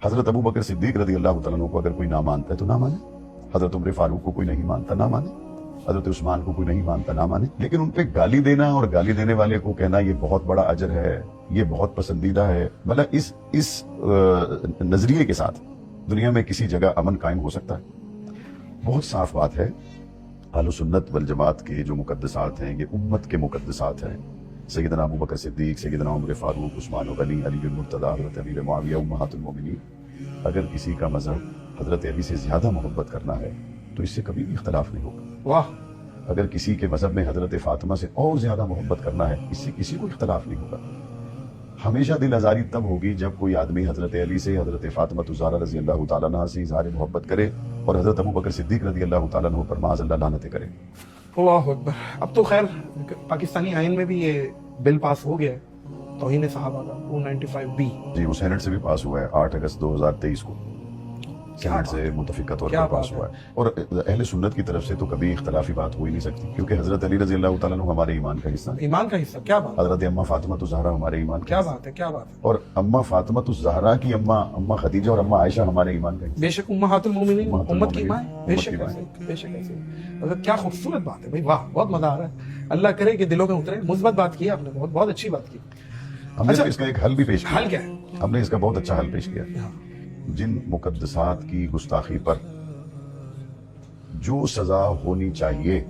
حضرت ابو بکر صدیق رضی اللہ تعالیٰ عنہ کو اگر کوئی نہ مانتا ہے تو نہ مانے، حضرت عمر فاروق کو کوئی نہیں مانتا نہ مانے، حضرت عثمان کو کوئی نہیں مانتا نہ مانے، لیکن ان پہ گالی دینا اور گالی دینے والے کو کہنا یہ بہت بڑا اجر ہے، یہ بہت پسندیدہ ہے، مطلب اس نظریے کے ساتھ دنیا میں کسی جگہ امن قائم ہو سکتا ہے؟ بہت صاف بات ہے، اہل سنت والجماعت کے جو مقدسات ہیں یہ امت کے مقدسات ہیں۔ سیدنا ابو بکر صدیق، سیدنا عمر فاروق، عثمان غنی، علی المرتضیٰ، حضرت امیر معاویہ امہات المومنین، اگر کسی کا مذہب حضرت علی سے زیادہ محبت کرنا ہے تو اس سے کبھی بھی اختلاف نہیں ہوگا۔ واہ، اگر کسی کے مذہب میں حضرت فاطمہ سے اور زیادہ محبت کرنا ہے اس سے کسی کو اختلاف نہیں ہوگا۔ ہمیشہ دل آزاری تب ہوگی جب کوئی آدمی حضرت علی سے، حضرت فاطمہ الزہرا رضی اللہ تعالیٰ عنہ سے اظہار محبت کرے اور حضرت ابو بکر صدیق رضی اللہ تعالیٰ عنہ پر معاذ اللہ لعنتیں کرے۔ اللہ اکبر۔ اب تو خیر پاکستانی آئین میں بھی یہ بل پاس ہو گیا ہے، توہین صحابہ کا 295B۔ جی، وہ سینٹ سے بھی پاس ہوا ہے 8 اگست 2023 کو، سینٹ سے متفقہ طور پر پاس ہوا ہے۔ اور اہل سنت کی طرف سے تو کبھی اختلافی بات ہو ہی نہیں سکتی، کیونکہ حضرت علی رضی اللہ تعالیٰ عنہ ہمارے ایمان کا حصہ ہیں، ایمان کا حصہ، کیا بات، حضرت اماں فاطمہ الزہرا ہمارے ایمان کا کیا حصہ، بات ہے، کیا بات ہے۔ اور اماں فاطمہ الزہرا کی اماں خدیجہ اور اماں عائشہ ہمارے ایمان کا حصہ۔ بے شک امہات المومنین امہات امت کی المومنین، ماں ہے، بے امت شک کی ماں ایسے، بے شک ایسے۔ مطلب کیا خوبصورت بات ہے بھائی، واہ، بہت مزہ آ رہا ہے۔ اللہ کرے کہ دلوں میں اترے، مثبت بات کی آپ نے، بہت بہت اچھی بات کی۔ ہم نے اس کا ایک حل بھی پیش کیا، حل کیا ہے؟ ہم نے اس کا بہت اچھا حل پیش کیا۔ ہاں، جن مقدسات کی گستاخی پر جو سزا ہونی چاہیے